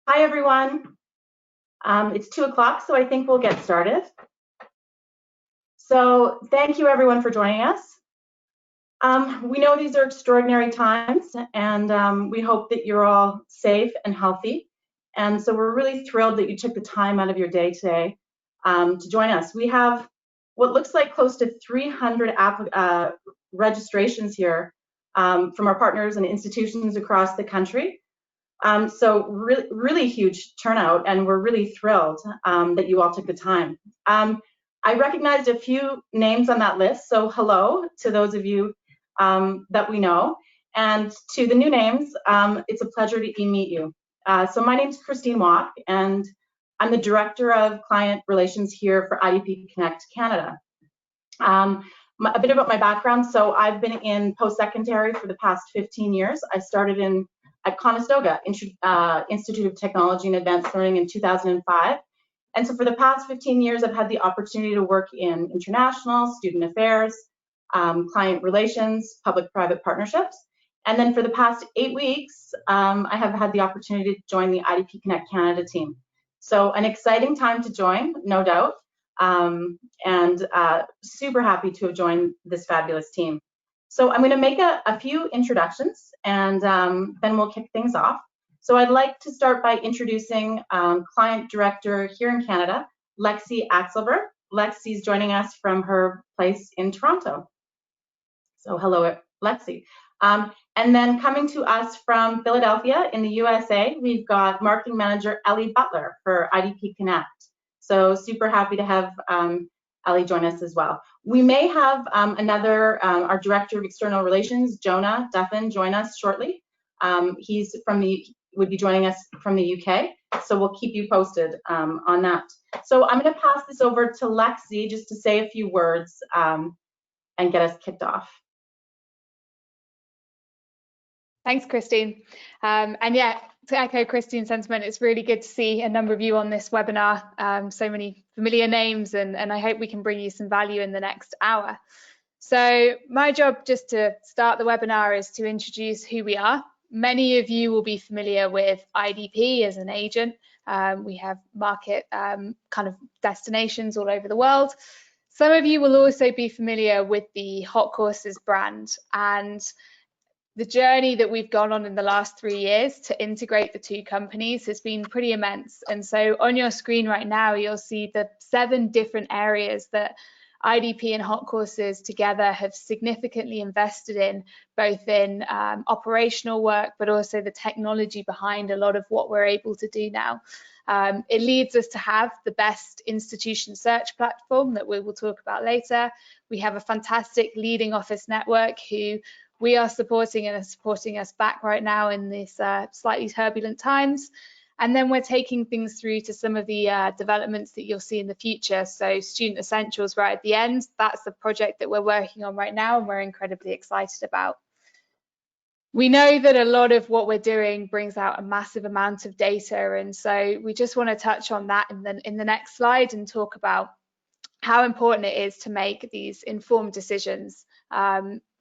Hi, everyone. It's 2 o'clock, so I think we'll get started. So thank you, everyone, for joining us. We know these are extraordinary times, and we hope that you're all safe and healthy. And so we're really thrilled that you took the time out of your day today to join us. We have what looks like close to 300 registrations here from our partners and institutions across the country. So really huge turnout, and we're really thrilled that you all took the time. I recognized a few names on that list, so hello to those of you that we know, and to the new names, it's a pleasure to meet you. So my name's Christine Walk, and I'm the Director of Client Relations here for IDP Connect Canada. A bit about my background. So I've been in post-secondary for the past 15 years. I started at Conestoga Institute of Technology and Advanced Learning in 2005. And so for the past 15 years, I've had the opportunity to work in international, student affairs, client relations, public-private partnerships. And then for the past 8 weeks, I have had the opportunity to join the IDP Connect Canada team. So an exciting time to join, no doubt, and super happy to have joined this fabulous team. So I'm going to make a few introductions, and then we'll kick things off. So I'd like to start by introducing Client Director here in Canada, Lexi Axelberg. Lexi's joining us from her place in Toronto. So hello, Lexi. And then coming to us from Philadelphia in the USA, we've got Marketing Manager Ellie Butler for IDP Connect. So super happy to have Ellie join us as well. We may have our Director of External Relations, Jonah Duffin, join us shortly. He's would be joining us from the UK, so we'll keep you posted on that. So I'm going to pass this over to Lexi just to say a few words and get us kicked off. Thanks, Christine. And yeah, to echo Christine's sentiment, it's really good to see a number of you on this webinar, so many familiar names, and I hope we can bring you some value in the next hour. So my job just to start the webinar is to introduce who we are. Many of you will be familiar with IDP as an agent. We have market kind of destinations all over the world. Some of you will also be familiar with the Hot Courses brand, and the journey that we've gone on in the last 3 years to integrate the two companies has been pretty immense. And so on your screen right now, you'll see the 7 different areas that IDP and Hot Courses together have significantly invested in, both in operational work, but also the technology behind a lot of what we're able to do now. It leads us to have the best institution search platform that we will talk about later. We have a fantastic leading office network who we are supporting and are supporting us back right now in this slightly turbulent times. And then we're taking things through to some of the developments that you'll see in the future. So Student Essentials right at the end, that's the project that we're working on right now and we're incredibly excited about. We know that a lot of what we're doing brings out a massive amount of data, and so we just want to touch on that in the next slide and talk about how important it is to make these informed decisions.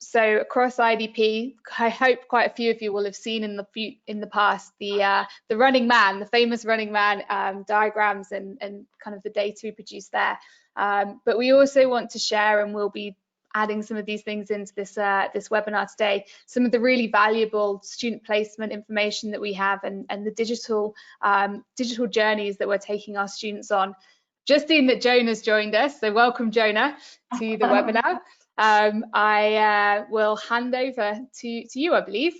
So across IDP, I hope quite a few of you will have seen in the past the running man, the famous running man diagrams and kind of the data we produce there. But we also want to share, and we'll be adding some of these things into this this webinar today, some of the really valuable student placement information that we have, and the digital journeys that we're taking our students on. Just seen that Jonah's joined us, so welcome Jonah to the webinar. I will hand over to you, I believe.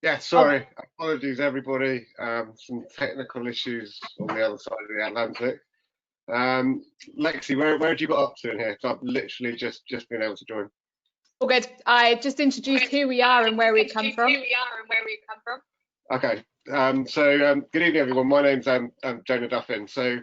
Yeah, sorry, apologies everybody. Some technical issues on the other side of the Atlantic. Lexi, where have you got up to in here? So I've literally just been able to join. All good. I just introduced who we are and where we come from. Okay. So good evening, everyone. My name's Jonah Duffin. So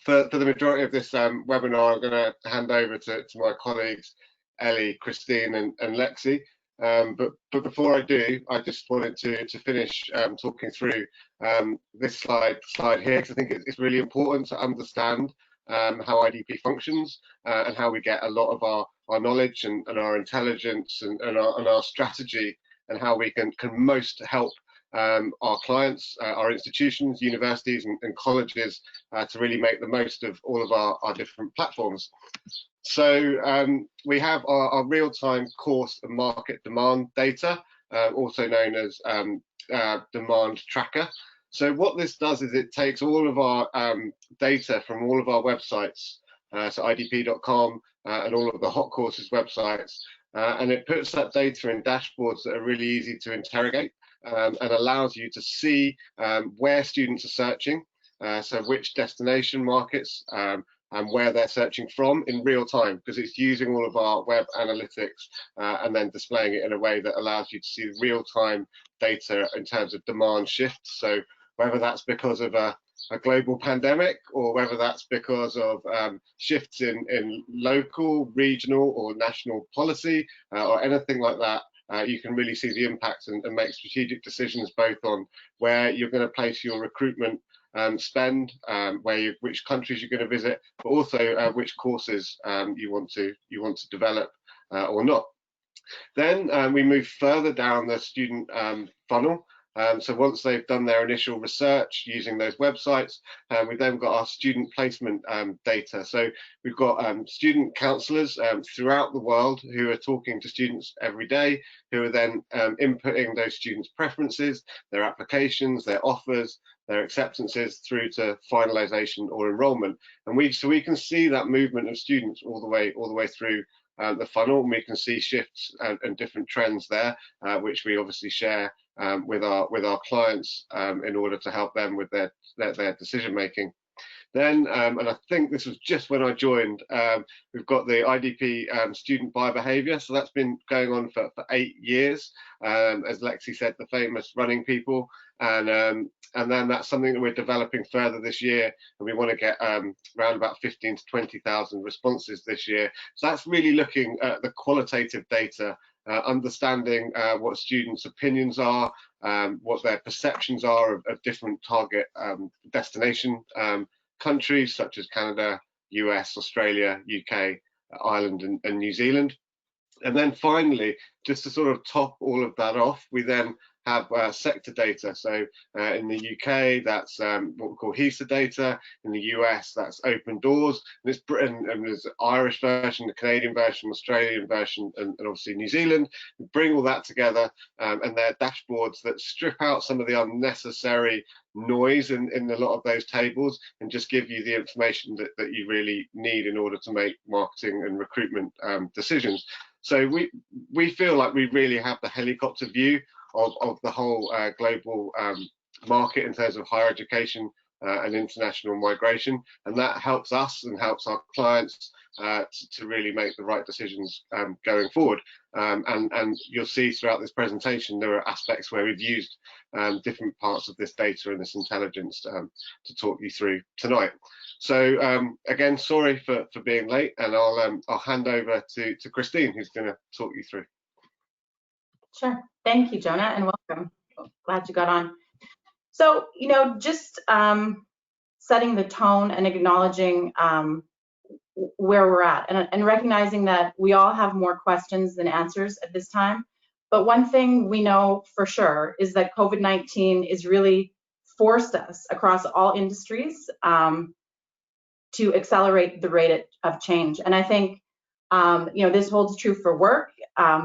for the majority of this webinar, I'm going to hand over to my colleagues Ellie, Christine, and Lexi. But before I do, I just wanted to finish talking through this slide here, because I think it's really important to understand how IDP functions and how we get a lot of our knowledge and our intelligence and our strategy, and how we can most help our clients, our institutions, universities and colleges to really make the most of all of our different platforms. So we have our real-time course and market demand data, also known as demand tracker. So what this does is it takes all of our data from all of our websites, so idp.com and all of the hot courses websites, and it puts that data in dashboards that are really easy to interrogate and allows you to see where students are searching, so which destination markets and where they're searching from in real time, because it's using all of our web analytics and then displaying it in a way that allows you to see real-time data in terms of demand shifts. So whether that's because of a global pandemic or whether that's because of shifts in local, regional or national policy or anything like that, you can really see the impact and make strategic decisions both on where you're going to place your recruitment spend, which countries you're going to visit, but also which courses you want to develop or not. Then we move further down the student funnel. So once they've done their initial research using those websites, we've then got our student placement data. So we've got student counsellors throughout the world who are talking to students every day, who are then inputting those students' preferences, their applications, their offers, their acceptances through to finalisation or enrolment. And we can see that movement of students all the way through the funnel, and we can see shifts and different trends there, which we obviously share with our clients in order to help them with their decision making. Then, and I think this was just when I joined, we've got the IDP student buyer behaviour. So that's been going on for 8 years, as Lexi said, the famous running people. And then that's something that we're developing further this year, and we want to get around about 15 to 20,000 responses this year. So that's really looking at the qualitative data, understanding what students' opinions are, what their perceptions are of different target destination countries such as Canada, US, Australia, UK, Ireland and New Zealand. And then finally, just to sort of top all of that off, we then have sector data. So in the UK, that's what we call HESA data. In the US, that's Open Doors. And it's Britain, and there's the Irish version, the Canadian version, Australian version, and obviously New Zealand. We bring all that together, and they're dashboards that strip out some of the unnecessary noise in a lot of those tables and just give you the information that you really need in order to make marketing and recruitment decisions. So we feel like we really have the helicopter view of the whole global market in terms of higher education and international migration, and that helps us and helps our clients to really make the right decisions going forward. And you'll see throughout this presentation there are aspects where we've used different parts of this data and this intelligence to talk you through tonight. So again, sorry for being late, and I'll hand over to Christine, who's going to talk you through. Sure. Thank you, Jonah, and welcome. Glad you got on. So, just setting the tone and acknowledging where we're at and recognizing that we all have more questions than answers at this time. But one thing we know for sure is that COVID-19 has really forced us across all industries to accelerate the rate of change. And I think, this holds true for work.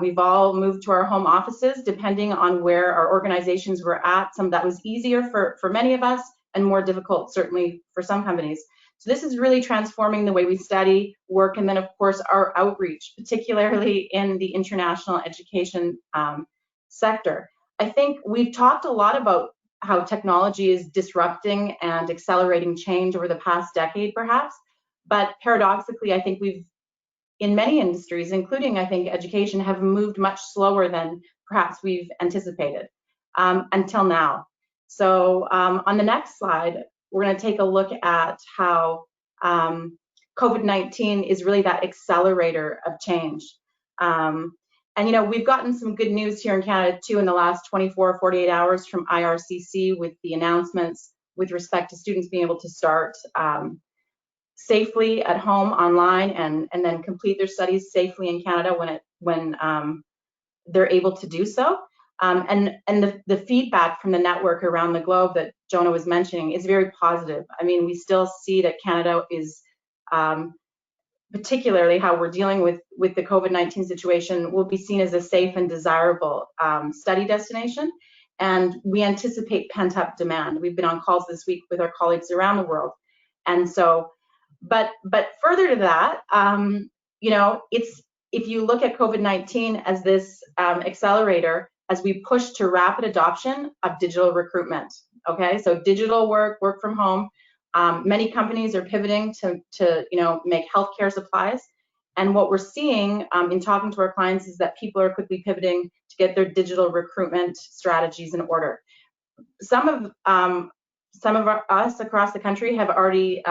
We've all moved to our home offices depending on where our organizations were at. Some that was easier for many of us and more difficult certainly for some companies. So this is really transforming the way we study, work, and then of course our outreach, particularly in the international education sector. I think we've talked a lot about how technology is disrupting and accelerating change over the past decade perhaps, but paradoxically I think we've in many industries, including, I think, education, have moved much slower than perhaps we've anticipated until now. So on the next slide, we're going to take a look at how COVID-19 is really that accelerator of change. And, we've gotten some good news here in Canada, too, in the last 24, 48 hours from IRCC with the announcements with respect to students being able to start safely at home online and then complete their studies safely in Canada when they're able to do so. And the feedback from the network around the globe that Jonah was mentioning is very positive. I mean, we still see that Canada is, particularly how we're dealing with the COVID-19 situation, will be seen as a safe and desirable study destination. And we anticipate pent-up demand. We've been on calls this week with our colleagues around the world. And so, but further to that, you know, if you look at COVID-19 as this accelerator, as we push to rapid adoption of digital recruitment, okay? So digital work from home, many companies are pivoting to you know, make healthcare supplies. And what we're seeing in talking to our clients is that people are quickly pivoting to get their digital recruitment strategies in order. Some of us across the country have already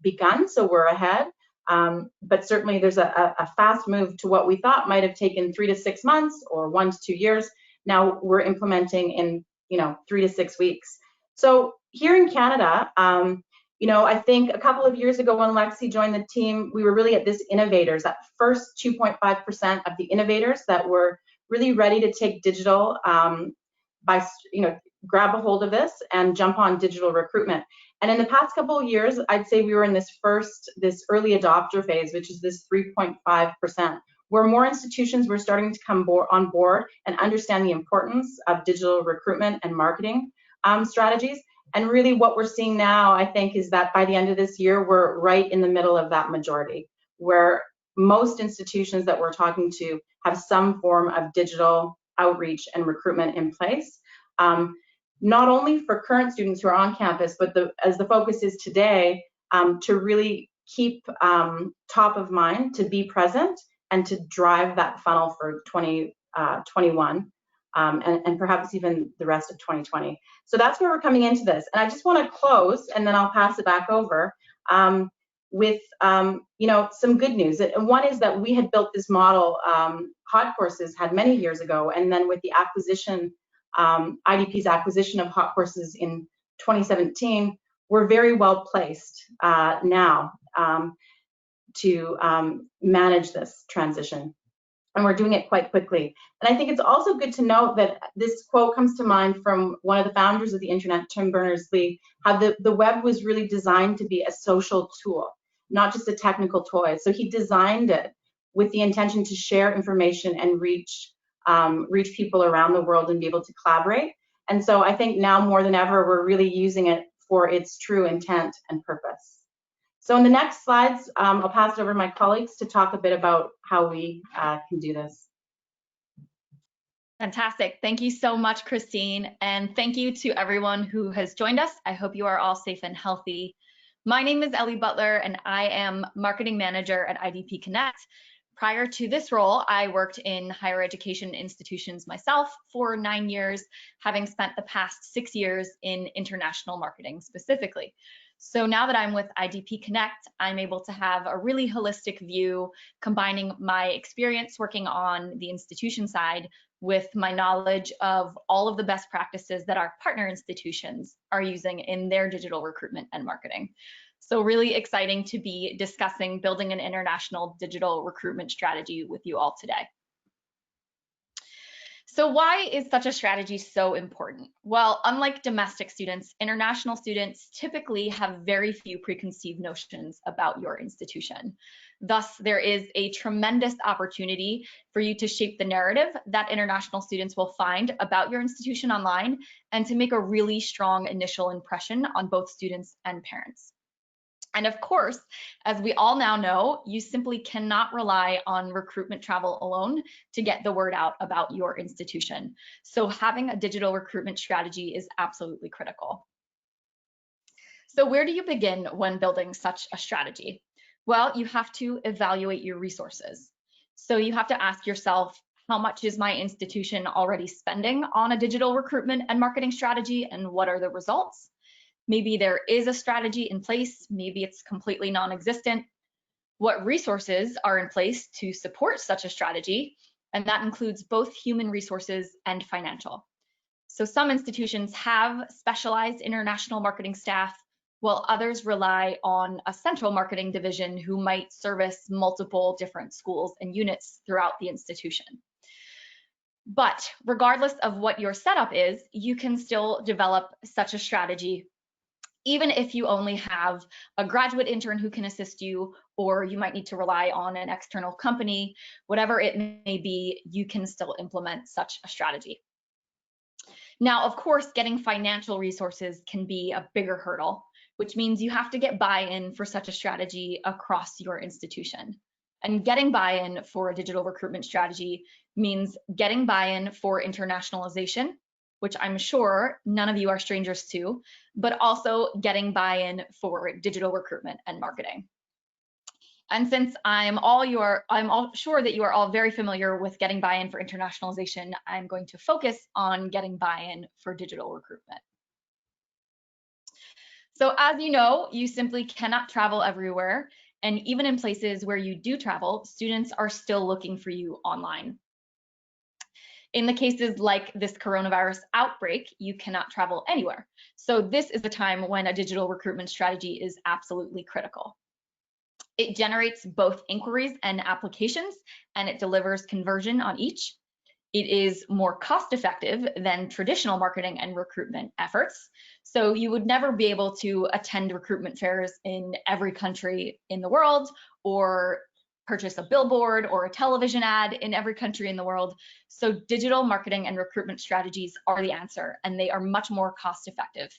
begun, so we're ahead. But certainly there's a fast move to what we thought might have taken 3 to 6 months or 1 to 2 years. Now we're implementing in, you know, 3 to 6 weeks. So here in Canada, you know, I think a couple of years ago when Lexi joined the team, we were really at this innovators, that first 2.5% of the innovators that were really ready to take digital by, you know, grab a hold of this and jump on digital recruitment. And in the past couple of years, I'd say we were in this early adopter phase, which is this 3.5%, where more institutions were starting to come on board and understand the importance of digital recruitment and marketing strategies. And really what we're seeing now, I think, is that by the end of this year, we're right in the middle of that majority, where most institutions that we're talking to have some form of digital outreach and recruitment in place. Not only for current students who are on campus, but as the focus is today, to really keep top of mind, to be present, and to drive that funnel for 2021. And perhaps even the rest of 2020. So that's where we're coming into this. And I just want to close, and then I'll pass it back over with you know, some good news. And one is that we had built this model, Hot Courses had many years ago, and then with the acquisition, IDP's acquisition of Hot Courses in 2017, we're very well placed now to manage this transition. And we're doing it quite quickly. And I think it's also good to note that this quote comes to mind from one of the founders of the internet, Tim Berners-Lee, how the web was really designed to be a social tool, not just a technical toy. So he designed it with the intention to share information and reach people around the world and be able to collaborate. And so I think now more than ever, we're really using it for its true intent and purpose. So in the next slides, I'll pass it over to my colleagues to talk a bit about how we can do this. Fantastic. Thank you so much, Christine. And thank you to everyone who has joined us. I hope you are all safe and healthy. My name is Ellie Butler, and I am Marketing Manager at IDP Connect. Prior to this role, I worked in higher education institutions myself for 9 years, having spent the past 6 years in international marketing specifically. So now that I'm with IDP Connect, I'm able to have a really holistic view, combining my experience working on the institution side with my knowledge of all of the best practices that our partner institutions are using in their digital recruitment and marketing. So really exciting to be discussing building an international digital recruitment strategy with you all today. So why is such a strategy so important? Well, unlike domestic students, international students typically have very few preconceived notions about your institution. Thus, there is a tremendous opportunity for you to shape the narrative that international students will find about your institution online and to make a really strong initial impression on both students and parents. And of course, as we all now know, you simply cannot rely on recruitment travel alone to get the word out about your institution. So having a digital recruitment strategy is absolutely critical. So where do you begin when building such a strategy? Well, you have to evaluate your resources. So you have to ask yourself, how much is my institution already spending on a digital recruitment and marketing strategy, and what are the results? Maybe there is a strategy in place, maybe it's completely non-existent. What resources are in place to support such a strategy? And that includes both human resources and financial. So some institutions have specialized international marketing staff, while others rely on a central marketing division who might service multiple different schools and units throughout the institution. But regardless of what your setup is, you can still develop such a strategy, even if you only have a graduate intern who can assist you, or you might need to rely on an external company. Whatever it may be, you can still implement such a strategy. Now, of course, getting financial resources can be a bigger hurdle, which means you have to get buy-in for such a strategy across your institution. And getting buy-in for a digital recruitment strategy means getting buy-in for internationalization, which I'm sure none of you are strangers to, but also getting buy-in for digital recruitment and marketing. And since I'm all sure that you are all very familiar with getting buy-in for internationalization, I'm going to focus on getting buy-in for digital recruitment. So as you know, you simply cannot travel everywhere. And even in places where you do travel, students are still looking for you online. In the cases like this coronavirus outbreak, you cannot travel anywhere. So this is the time when a digital recruitment strategy is absolutely critical. It generates both inquiries and applications, and it delivers conversion on each. It is more cost effective than traditional marketing and recruitment efforts. So you would never be able to attend recruitment fairs in every country in the world, or purchase a billboard or a television ad in every country in the world. So digital marketing and recruitment strategies are the answer, and they are much more cost effective.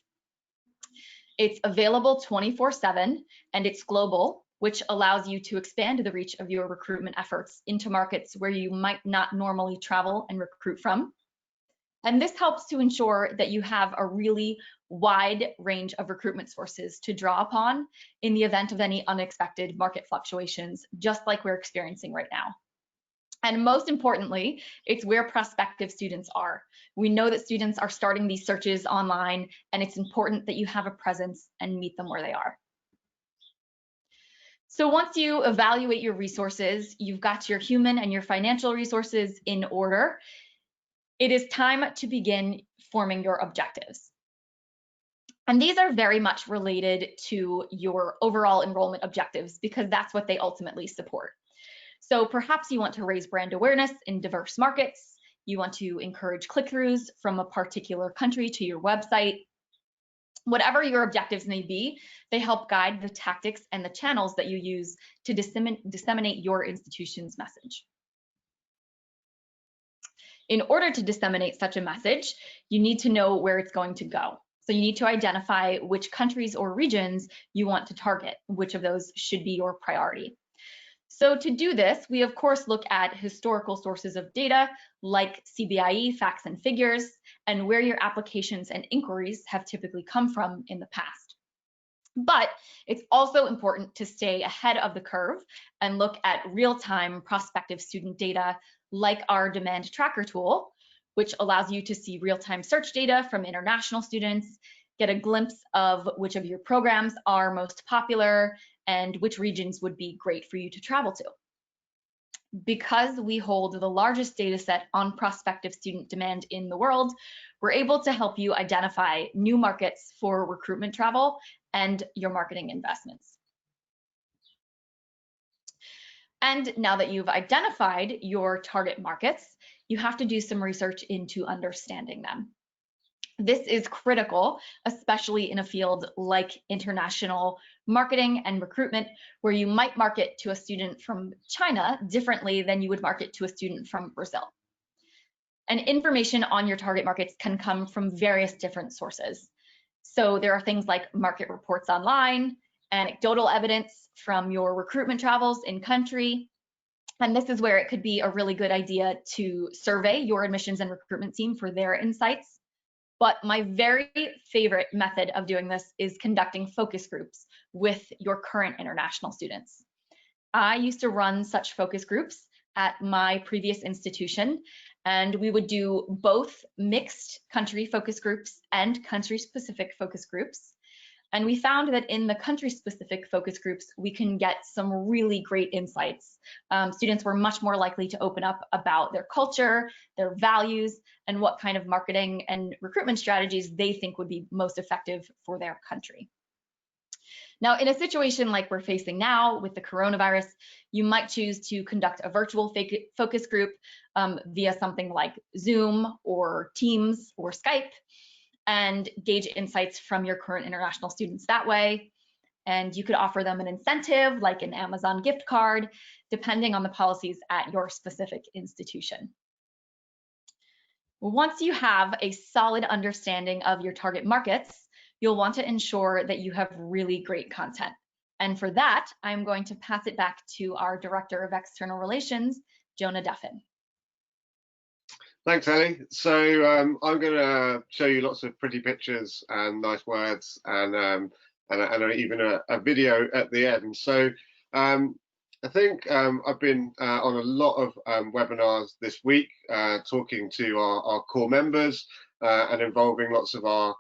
It's available 24/7, and it's global, which allows you to expand the reach of your recruitment efforts into markets where you might not normally travel and recruit from. And this helps to ensure that you have a really wide range of recruitment sources to draw upon in the event of any unexpected market fluctuations, just like we're experiencing right now. And most importantly, it's where prospective students are. We know that students are starting these searches online, and it's important that you have a presence and meet them where they are. So once you evaluate your resources, you've got your human and your financial resources in order, it is time to begin forming your objectives. And these are very much related to your overall enrollment objectives, because that's what they ultimately support. So perhaps you want to raise brand awareness in diverse markets. You want to encourage click-throughs from a particular country to your website. Whatever your objectives may be, they help guide the tactics and the channels that you use to disseminate your institution's message. In order to disseminate such a message, you need to know where it's going to go. So you need to identify which countries or regions you want to target, which of those should be your priority. So to do this, we of course look at historical sources of data like CBIE, facts and figures, and where your applications and inquiries have typically come from in the past. But it's also important to stay ahead of the curve and look at real-time prospective student data like our demand tracker tool, which allows you to see real-time search data from international students, get a glimpse of which of your programs are most popular and which regions would be great for you to travel to. Because we hold the largest data set on prospective student demand in the world, we're able to help you identify new markets for recruitment travel and your marketing investments. And now that you've identified your target markets, you have to do some research into understanding them. This is critical, especially in a field like international marketing and recruitment, where you might market to a student from China differently than you would market to a student from Brazil. And information on your target markets can come from various different sources. So there are things like market reports online, anecdotal evidence from your recruitment travels in country. And this is where it could be a really good idea to survey your admissions and recruitment team for their insights. But my very favorite method of doing this is conducting focus groups with your current international students. I used to run such focus groups at my previous institution, and we would do both mixed country focus groups and country-specific focus groups. And we found that in the country-specific focus groups, we can get some really great insights. Students were much more likely to open up about their culture, their values, and what kind of marketing and recruitment strategies they think would be most effective for their country. Now, in a situation like we're facing now with the coronavirus, you might choose to conduct a virtual focus group via something like Zoom or Teams or Skype, and gauge insights from your current international students that way. And you could offer them an incentive like an Amazon gift card, depending on the policies at your specific institution. Once you have a solid understanding of your target markets, you'll want to ensure that you have really great content. And for that, I'm going to pass it back to our Director of External Relations, Jonah Duffin. Thanks, Ellie. So I'm going to show you lots of pretty pictures and nice words, and even a video at the end. So I think I've been on a lot of webinars this week, talking to our core members and involving lots of our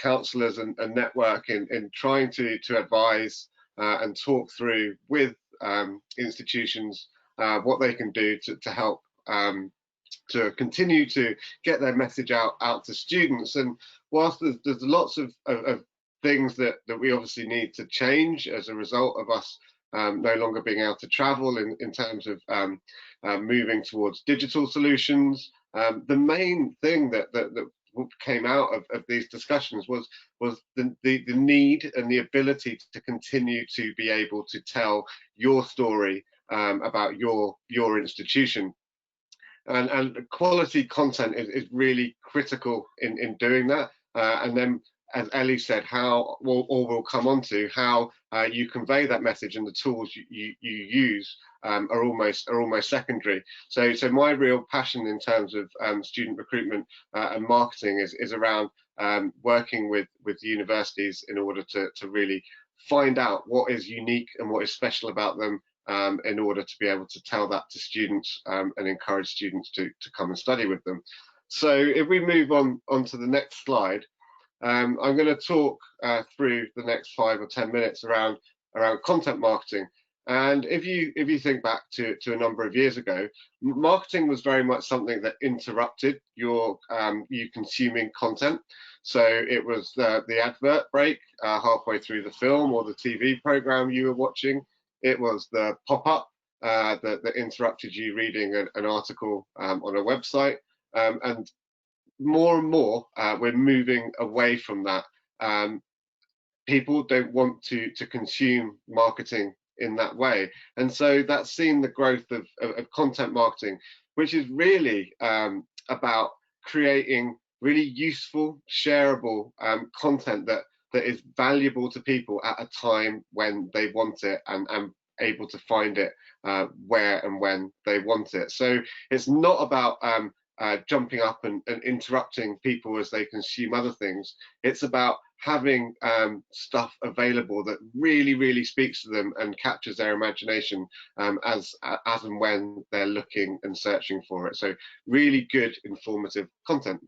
counsellors and network in trying to advise and talk through with institutions what they can do to help to continue to get their message out to students. And whilst there's lots of things that we obviously need to change as a result of us no longer being able to travel in terms of moving towards digital solutions, the main thing that came out of these discussions was the need and the ability to continue to be able to tell your story about your institution. And quality content is really critical in doing that. And then, as Ellie said, we'll come on to how you convey that message, and the tools you use are almost secondary. So my real passion in terms of student recruitment and marketing is around working with universities in order to really find out what is unique and what is special about them, in order to be able to tell that to students and encourage students to come and study with them. So if we move on to the next slide, I'm going to talk through the next 5 or 10 minutes around content marketing. And if you think back to a number of years ago, marketing was very much something that interrupted you consuming content. So it was the advert break halfway through the film or the TV program you were watching. It was the pop-up that interrupted you reading an article on a website, and more we're moving away from that. People don't want to consume marketing in that way, and so that's seen the growth of content marketing, which is really about creating really useful, shareable content that is valuable to people at a time when they want it, and able to find it where and when they want it. So it's not about jumping up and interrupting people as they consume other things. It's about having stuff available that really speaks to them and captures their imagination as and when they're looking and searching for it. So really good, informative content.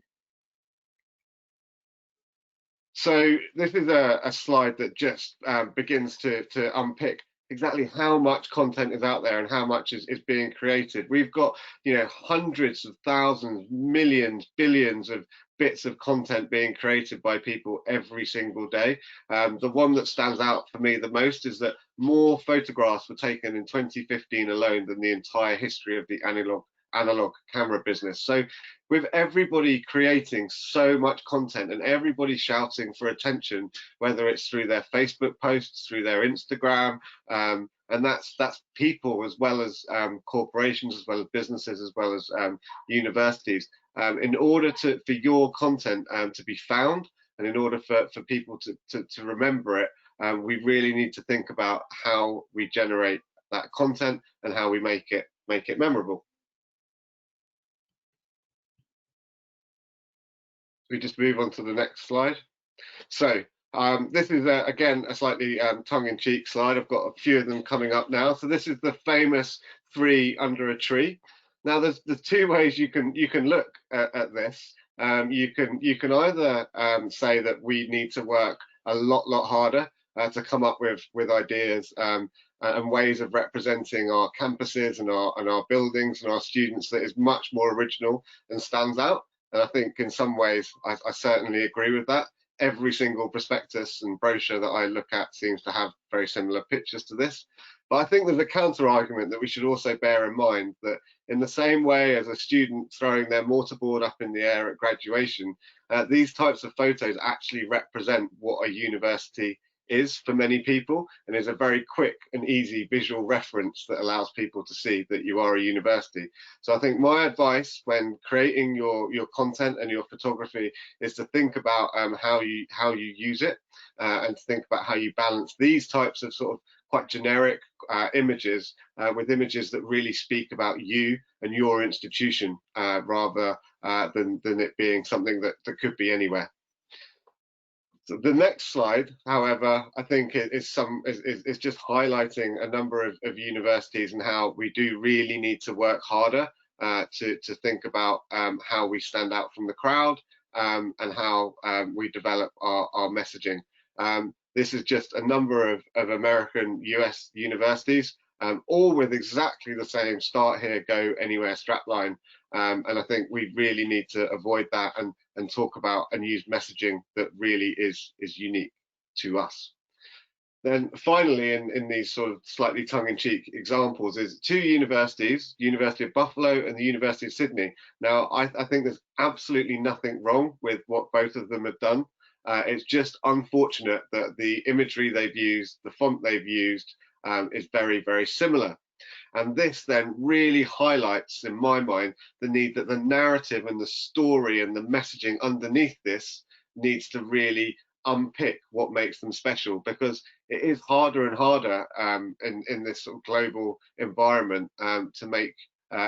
So this is a slide that just begins to unpick exactly how much content is out there and how much is being created. We've got, hundreds of thousands, millions, billions of bits of content being created by people every single day. The one that stands out for me the most is that more photographs were taken in 2015 alone than the entire history of the analog camera business. So with everybody creating so much content and everybody shouting for attention, whether it's through their Facebook posts, through their Instagram, and that's people as well as corporations, as well as businesses, as well as universities, in order for your content to be found, and in order for people to remember it, we really need to think about how we generate that content and how we make it memorable. We just move on to the next slide. So this is again a slightly tongue-in-cheek slide. I've got a few of them coming up now. So this is the famous 3 under a tree. Now there's 2 ways you can look at this. You can either say that we need to work a lot harder to come up with ideas and ways of representing our campuses and our buildings and our students that is much more original and stands out. And I think in some ways I certainly agree with that. every single prospectus and brochure that I look at seems to have very similar pictures to this. But I think there's a counter argument that we should also bear in mind, that in the same way as a student throwing their mortarboard up in the air at graduation, these types of photos actually represent what a university is for many people, and is a very quick and easy visual reference that allows people to see that you are a university. So I think my advice when creating your content and your photography is to think about how you use it, and to think about how you balance these types of sort of quite generic images with images that really speak about you and your institution, rather than it being something that could be anywhere. So the next slide, however, I think is just highlighting a number of universities and how we do really need to work harder to think about how we stand out from the crowd, and how we develop our messaging. This is just a number of American US universities, all with exactly the same start here, go anywhere strapline. And I think we really need to avoid that and talk about and use messaging that really is unique to us. Then finally, in these sort of slightly tongue-in-cheek examples, is two universities, University of Buffalo and the University of Sydney. Now, I think there's absolutely nothing wrong with what both of them have done. It's just unfortunate that the imagery they've used, the font they've used, is very, very similar. And this then really highlights, in my mind, the need that the narrative and the story and the messaging underneath this needs to really unpick what makes them special, because it is harder and harder in this sort of global environment to make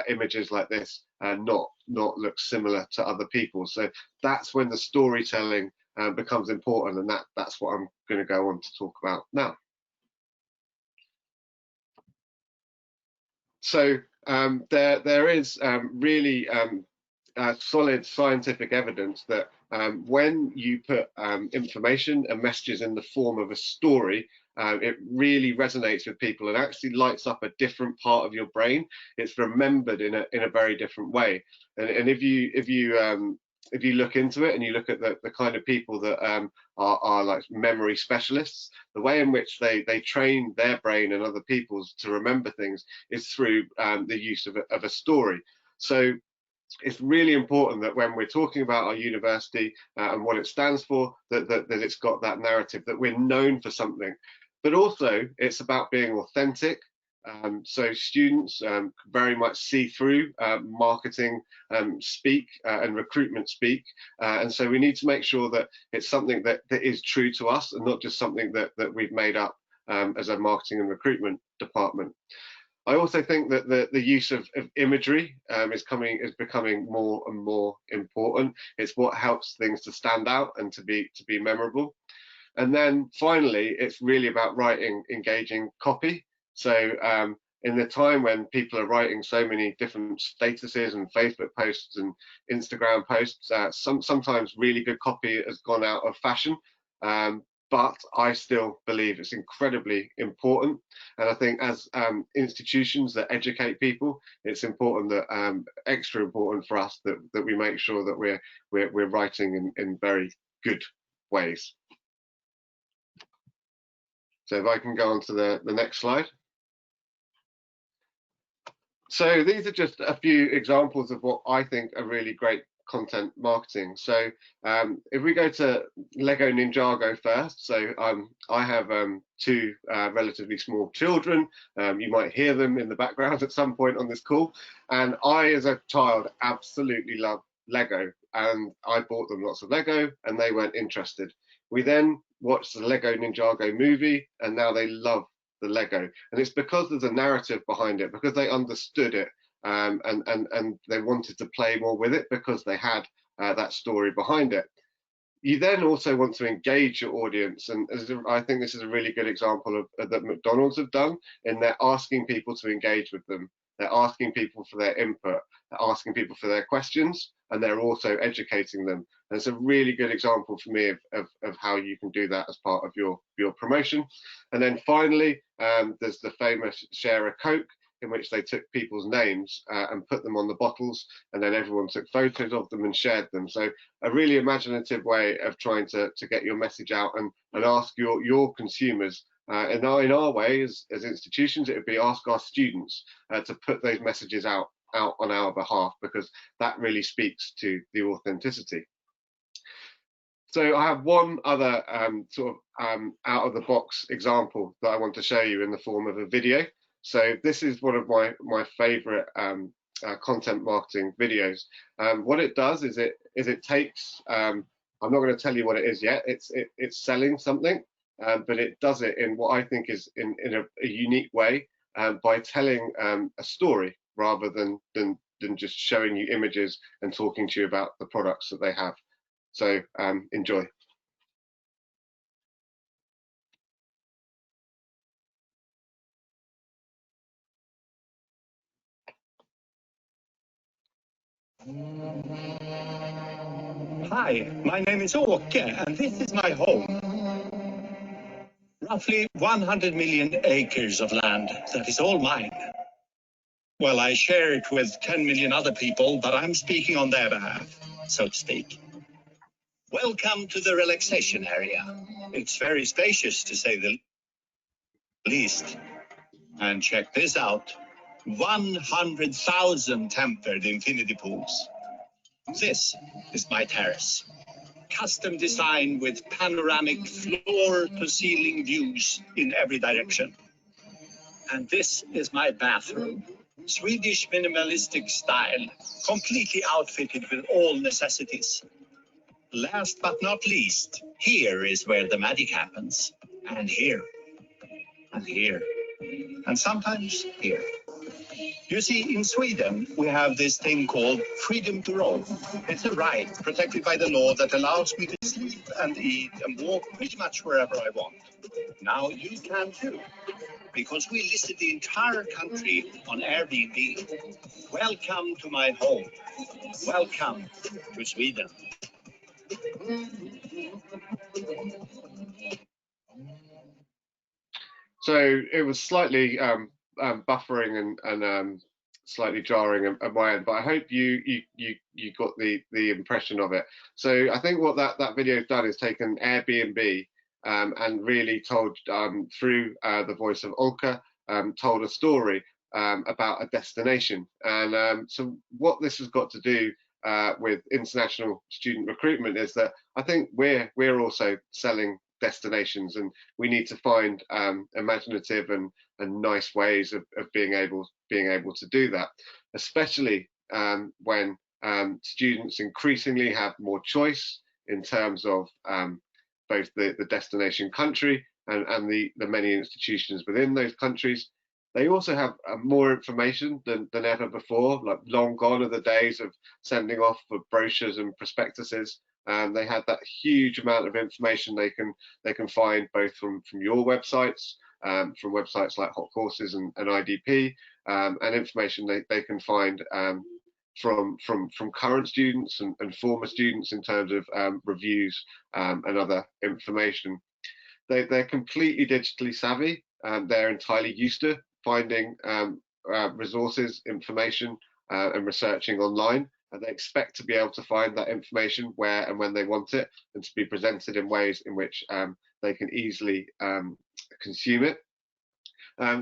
images like this not look similar to other people. So that's when the storytelling becomes important, and that's what I'm going to go on to talk about now. So there is really solid scientific evidence that when you put information and messages in the form of a story, it really resonates with people and actually lights up a different part of your brain. It's remembered in a very different way. And if you look into it and you look at the kind of people that are like memory specialists, the way in which they train their brain and other people's to remember things is through the use of a story. So it's really important that when we're talking about our university and what it stands for, that it's got that narrative, that we're known for something. But also it's about being authentic. So students very much see through marketing speak and recruitment speak, and so we need to make sure that it's something that is true to us and not just something that we've made up as a marketing and recruitment department. I also think that the use of imagery is becoming more and more important. It's what helps things to stand out and to be memorable. And then finally, it's really about writing engaging copy. So in the time when people are writing so many different statuses and Facebook posts and Instagram posts, sometimes really good copy has gone out of fashion. But I still believe it's incredibly important. And I think as institutions that educate people, it's important that extra important for us that we make sure that we're writing in very good ways. So if I can go on to the next slide. So these are just a few examples of what I think are really great content marketing. So if we go to Lego Ninjago first, so I have two relatively small children. You might hear them in the background at some point on this call. And I, as a child, absolutely love Lego, and I bought them lots of Lego and they weren't interested. We then watched the Lego Ninjago movie and now they love the Lego, and it's because there's a narrative behind it, because they understood it, and they wanted to play more with it because they had that story behind it. You then also want to engage your audience, and I think this is a really good example of that McDonald's have done, in they're asking people to engage with them. They're asking people for their input, they're asking people for their questions, and they're also educating them. And it's a really good example for me of how you can do that as part of your promotion. And then finally, there's the famous Share a Coke. in which they took people's names and put them on the bottles, and then everyone took photos of them and shared them. So a really imaginative way of trying to get your message out and ask your consumers. In our way, as institutions, it would be ask our students to put those messages out on our behalf, because that really speaks to the authenticity. So I have one other out of the box example that I want to show you in the form of a video. So this is one of my favorite content marketing videos. What it does is it takes, I'm not going to tell you what it is yet, it's selling something, but it does it in what I think is in a unique way, by telling a story rather than just showing you images and talking to you about the products that they have. So enjoy. Hi, my name is Åke, and this is my home. Roughly 100 million acres of land, that is all mine. Well, I share it with 10 million other people, but I'm speaking on their behalf, so to speak. Welcome to the relaxation area. It's very spacious, to say the least. And check this out. 100,000 tempered infinity pools. This is my terrace. Custom designed with panoramic floor-to-ceiling views in every direction. And this is my bathroom. Swedish minimalistic style, completely outfitted with all necessities. Last but not least, here is where the magic happens. And here. And here. And sometimes here. You see, in Sweden, we have this thing called freedom to roam. It's a right protected by the law that allows me to sleep and eat and walk pretty much wherever I want. Now you can too, because we listed the entire country on Airbnb. Welcome to my home. Welcome to Sweden. So it was slightly buffering and slightly jarring at my end, but I hope you got the impression of it. So I think what that video has done is taken Airbnb and really told through the voice of Olka, told a story about a destination. And so what this has got to do with international student recruitment is that I think we're also selling destinations, and we need to find imaginative and nice ways of being able to do that, especially when students increasingly have more choice in terms of both the destination country and the many institutions within those countries. They also have more information than ever before. Like, long gone are the days of sending off for brochures and prospectuses. They have that huge amount of information they can find both from your websites, from websites like Hot Courses and IDP, and information they can find from current students and former students in terms of reviews and other information. They're completely digitally savvy. They're entirely used to finding resources, information, and researching online. And they expect to be able to find that information where and when they want it, and to be presented in ways in which they can easily consume it.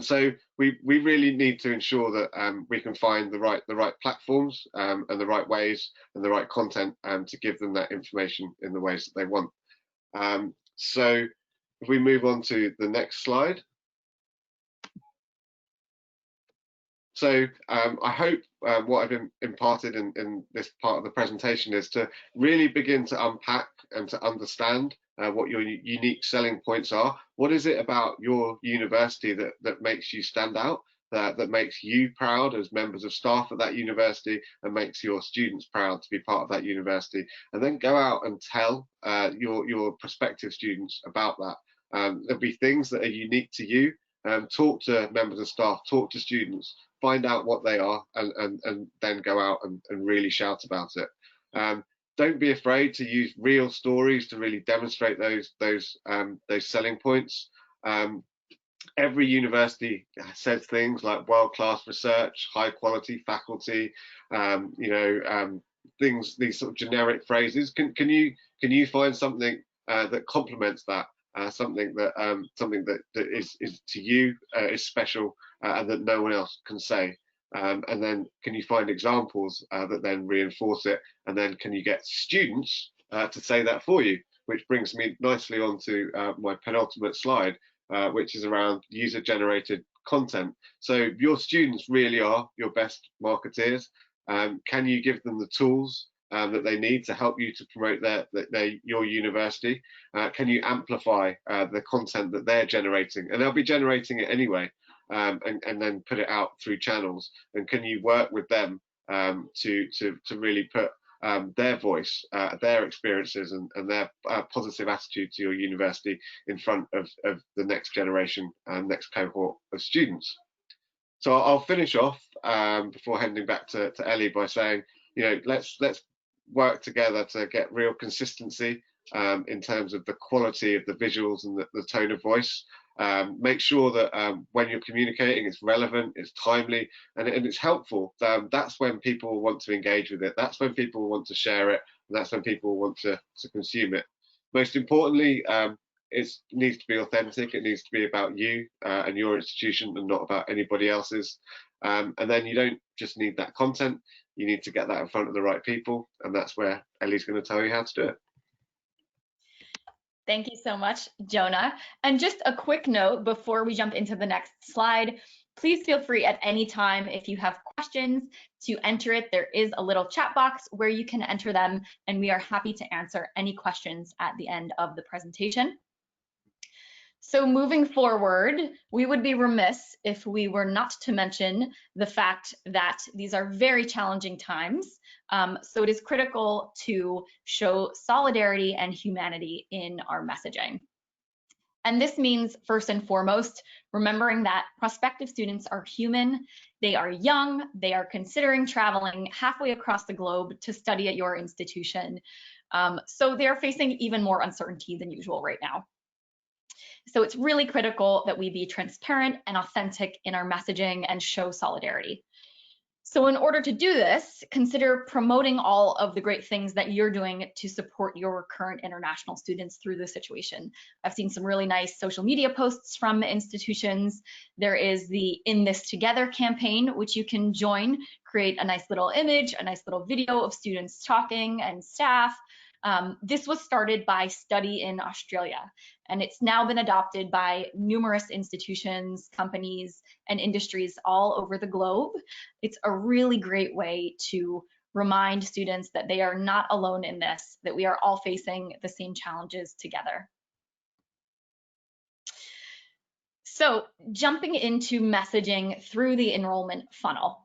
So we really need to ensure that we can find the right platforms and the right ways and the right content to give them that information in the ways that they want. So if we move on to the next slide. So I hope what I've imparted in this part of the presentation is to really begin to unpack and to understand what your unique selling points are. What is it about your university that makes you stand out, that makes you proud as members of staff at that university, and makes your students proud to be part of that university? And then go out and tell your prospective students about that. There'll be things that are unique to you. Talk to members of staff, talk to students, find out what they are, and then go out and really shout about it. Don't be afraid to use real stories to really demonstrate those selling points. every university says things like world-class research, high-quality faculty, things, these sort of generic phrases. Can you find something that complements that? Something that is to you is special and that no one else can say, and then can you find examples that then reinforce it, and then can you get students to say that for you, which brings me nicely on to my penultimate slide, which is around user-generated content. So your students really are your best marketeers. Can you give them the tools that they need to help you to promote your university? Can you amplify the content that they're generating? And they'll be generating it anyway, and then put it out through channels. And can you work with them to really put their voice, their experiences, and their positive attitude to your university in front of the next generation and next cohort of students? So I'll finish off before handing back to Ellie by saying, let's work together to get real consistency in terms of the quality of the visuals and the tone of voice. Make sure that when you're communicating, it's relevant, it's timely, and it's helpful. That's when people want to engage with it. That's when people want to share it, and that's when people want to consume it. Most importantly, it needs to be authentic. It needs to be about you and your institution, and not about anybody else's. And then you don't just need that content, you need to get that in front of the right people, and that's where Ellie's going to tell you how to do it. Thank you so much, Jonah. And just a quick note before we jump into the next slide, please feel free at any time, if you have questions, to enter it. There is a little chat box where you can enter them, and we are happy to answer any questions at the end of the presentation. So moving forward, we would be remiss if we were not to mention the fact that these are very challenging times. So it is critical to show solidarity and humanity in our messaging. And this means, first and foremost, remembering that prospective students are human, they are young, they are considering traveling halfway across the globe to study at your institution. So they are facing even more uncertainty than usual right now. So it's really critical that we be transparent and authentic in our messaging and show solidarity. So in order to do this, consider promoting all of the great things that you're doing to support your current international students through this situation. I've seen some really nice social media posts from institutions. There is the In This Together campaign, which you can join, create a nice little image, a nice little video of students talking and staff. This was started by Study in Australia, and it's now been adopted by numerous institutions, companies, and industries all over the globe. It's a really great way to remind students that they are not alone in this, that we are all facing the same challenges together. So jumping into messaging through the enrollment funnel.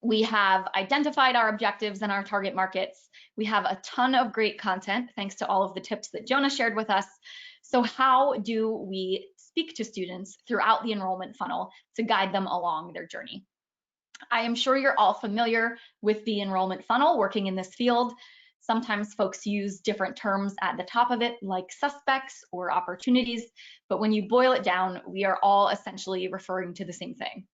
We have identified our objectives and our target markets. We have a ton of great content, thanks to all of the tips that Jonah shared with us. So how do we speak to students throughout the enrollment funnel to guide them along their journey? I am sure you're all familiar with the enrollment funnel working in this field. Sometimes folks use different terms at the top of it, like suspects or opportunities, but when you boil it down, we are all essentially referring to the same thing.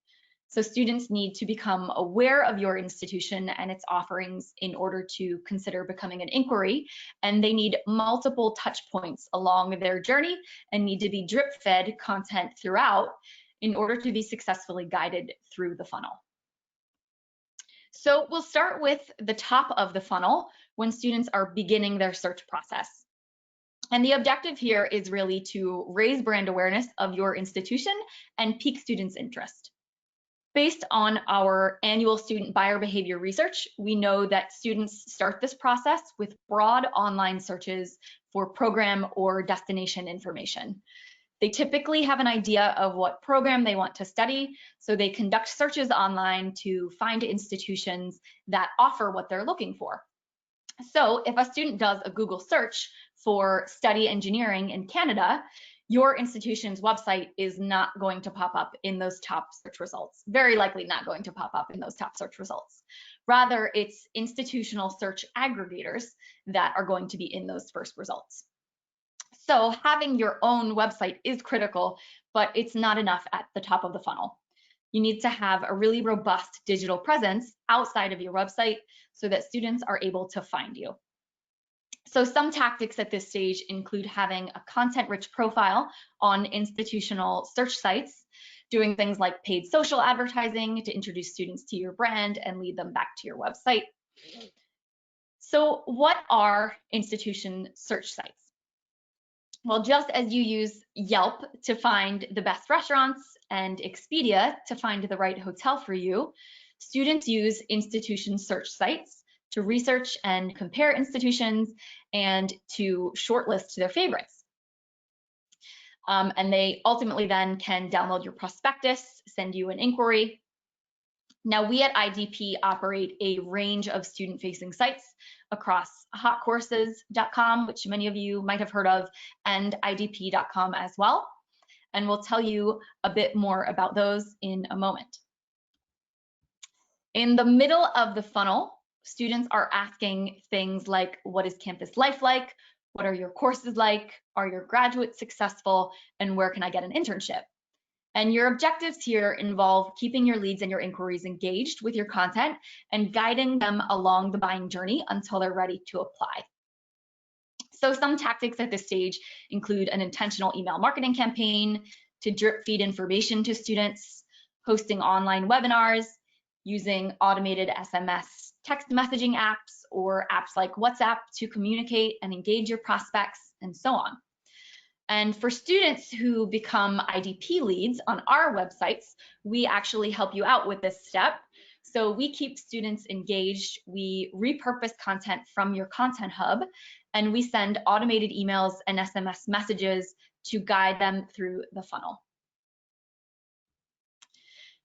So students need to become aware of your institution and its offerings in order to consider becoming an inquiry, and they need multiple touch points along their journey and need to be drip-fed content throughout in order to be successfully guided through the funnel. So we'll start with the top of the funnel when students are beginning their search process. And the objective here is really to raise brand awareness of your institution and pique students' interest. Based on our annual student buyer behavior research, we know that students start this process with broad online searches for program or destination information. They typically have an idea of what program they want to study, so they conduct searches online to find institutions that offer what they're looking for. So if a student does a Google search for study engineering in Canada, your institution's website is not going to pop up in those top search results, very likely not going to pop up in those top search results. Rather, it's institutional search aggregators that are going to be in those first results. So having your own website is critical but it's not enough at the top of the funnel. You need to have a really robust digital presence outside of your website so that students are able to find you. So some tactics at this stage include having a content-rich profile on institutional search sites, doing things like paid social advertising to introduce students to your brand and lead them back to your website. So what are institution search sites? Well, just as you use Yelp to find the best restaurants and Expedia to find the right hotel for you, students use institution search sites to research and compare institutions and to shortlist their favorites. And they ultimately then can download your prospectus, send you an inquiry. Now, we at IDP operate a range of student-facing sites across hotcourses.com, which many of you might have heard of, and idp.com as well. And we'll tell you a bit more about those in a moment. In the middle of the funnel, students are asking things like, what is campus life like? What are your courses like? Are your graduates successful? And where can I get an internship? And your objectives here involve keeping your leads and your inquiries engaged with your content and guiding them along the buying journey until they're ready to apply. So some tactics at this stage include an intentional email marketing campaign to drip feed information to students, hosting online webinars, using automated SMS text messaging apps or apps like WhatsApp to communicate and engage your prospects, and so on. And for students who become IDP leads on our websites, we actually help you out with this step. So we keep students engaged, we repurpose content from your content hub, and we send automated emails and SMS messages to guide them through the funnel.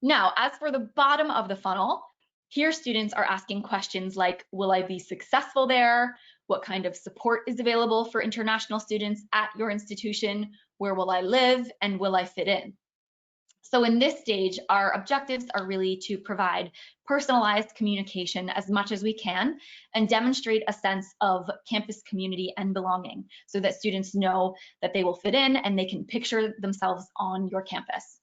Now, as for the bottom of the funnel, here students are asking questions like, will I be successful there? What kind of support is available for international students at your institution? Where will I live? And will I fit in? So in this stage, our objectives are really to provide personalized communication as much as we can and demonstrate a sense of campus community and belonging so that students know that they will fit in and they can picture themselves on your campus.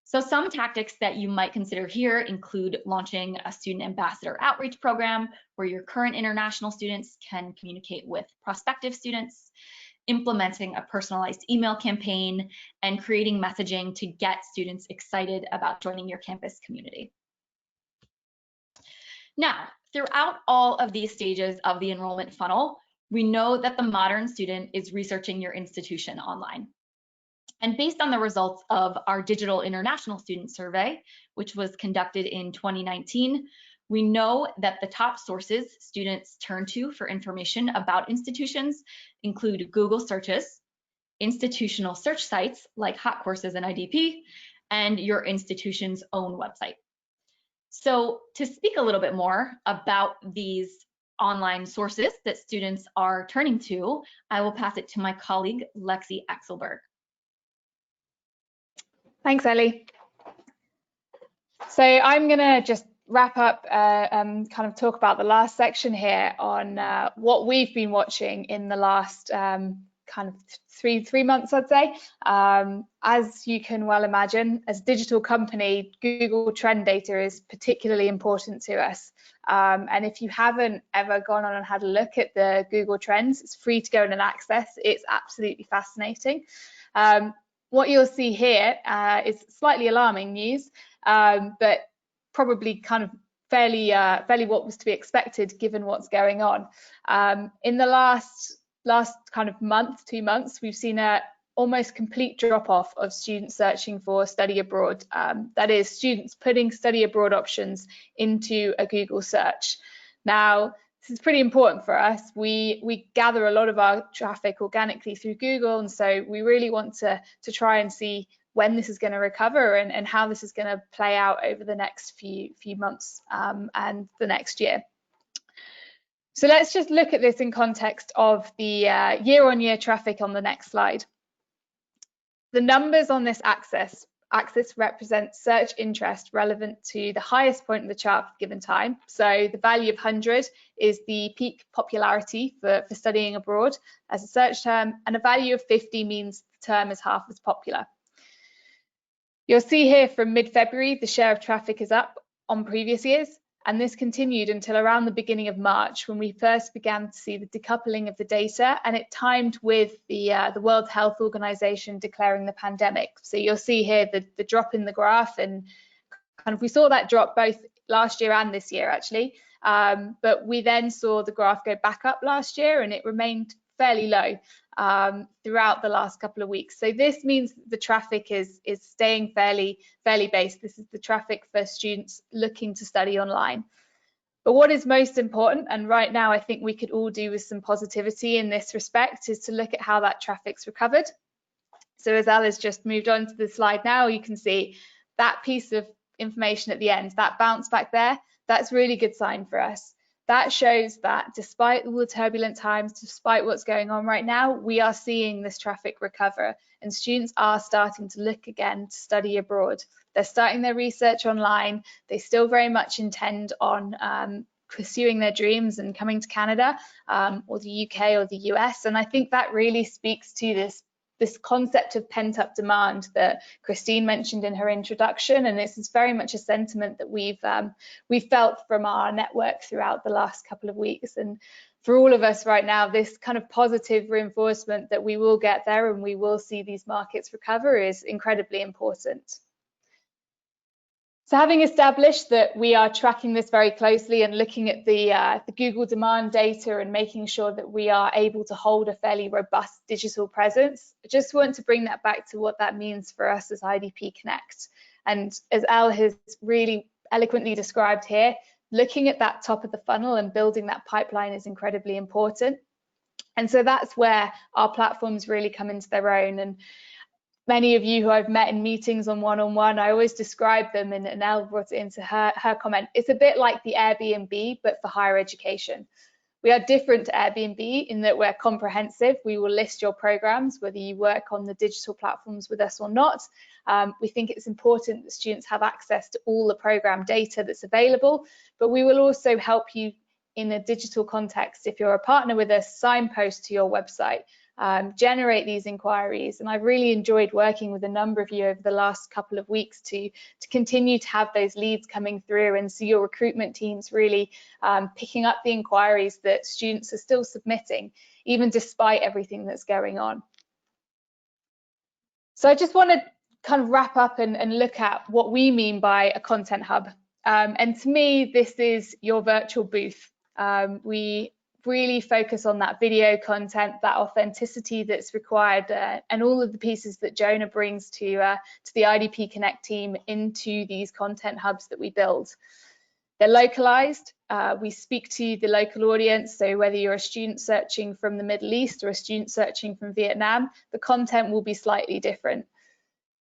So some tactics that you might consider here include launching a student ambassador outreach program where your current international students can communicate with prospective students, implementing a personalized email campaign, and creating messaging to get students excited about joining your campus community. Now, throughout all of these stages of the enrollment funnel, we know that the modern student is researching your institution online. And based on the results of our digital international student survey, which was conducted in 2019, we know that the top sources students turn to for information about institutions include Google searches, institutional search sites like Hotcourses and IDP, and your institution's own website. So to speak a little bit more about these online sources that students are turning to, I will pass it to my colleague, Lexi Axelberg. Thanks, Ellie. So I'm going to just wrap up and kind of talk about the last section here on what we've been watching in the last kind of three months, I'd say. As you can well imagine, as a digital company, Google Trend data is particularly important to us. And if you haven't ever gone on and had a look at the Google Trends, it's free to go and access. It's absolutely fascinating. What you'll see here is slightly alarming news, but probably kind of fairly what was to be expected given what's going on. In the last kind of month, 2 months, we've seen a almost complete drop-off of students searching for study abroad. That is, students putting study abroad options into a Google search. Now, this is pretty important for us. We gather a lot of our traffic organically through Google, and so we really want to try and see when this is going to recover and how this is going to play out over the next few months and the next year. So let's just look at this in context of the year-on-year traffic on the next slide. The numbers on this axis represent search interest relevant to the highest point of the chart for a given time. So the value of 100 is the peak popularity for studying abroad as a search term, and a value of 50 means the term is half as popular. You'll see here from mid-February, the share of traffic is up on previous years, and this continued until around the beginning of March, when we first began to see the decoupling of the data, and it timed with the World Health Organization declaring the pandemic. So you'll see here the drop in the graph, and kind of we saw that drop both last year and this year actually, but we then saw the graph go back up last year, and it remained fairly low throughout the last couple of weeks. So this means the traffic is staying fairly based. This is the traffic for students looking to study online. But what is most important, and right now I think we could all do with some positivity in this respect, is to look at how that traffic's recovered. So as Al has just moved on to the slide now, you can see that piece of information at the end, that bounce back there, that's really good sign for us. That shows that despite all the turbulent times, despite what's going on right now, we are seeing this traffic recover, and students are starting to look again to study abroad. They're starting their research online. They still very much intend on pursuing their dreams and coming to Canada or the UK or the US. And I think that really speaks to this concept of pent-up demand that Christine mentioned in her introduction, and this is very much a sentiment that we've felt from our network throughout the last couple of weeks. And for all of us right now, this kind of positive reinforcement that we will get there and we will see these markets recover is incredibly important. So having established that we are tracking this very closely and looking at the Google demand data and making sure that we are able to hold a fairly robust digital presence, I just want to bring that back to what that means for us as IDP Connect. And as Al has really eloquently described here, looking at that top of the funnel and building that pipeline is incredibly important. And so that's where our platforms really come into their own. And many of you who I've met in meetings on one-on-one, I always describe them, and Elle brought it into her comment. It's a bit like the Airbnb, but for higher education. We are different to Airbnb in that we're comprehensive. We will list your programs, whether you work on the digital platforms with us or not. We think it's important that students have access to all the program data that's available, but we will also help you in a digital context. If you're a partner with us, signpost to your website. Generate these inquiries, and I've really enjoyed working with a number of you over the last couple of weeks to continue to have those leads coming through and see your recruitment teams really picking up the inquiries that students are still submitting, even despite everything that's going on. So I just want to kind of wrap up and look at what we mean by a content hub. And to me, this is your virtual booth. We really focus on that video content, that authenticity that's required, and all of the pieces that Jonah brings to the IDP Connect team into these content hubs that we build. They're localized. We speak to the local audience, so whether you're a student searching from the Middle East or a student searching from Vietnam, the content will be slightly different.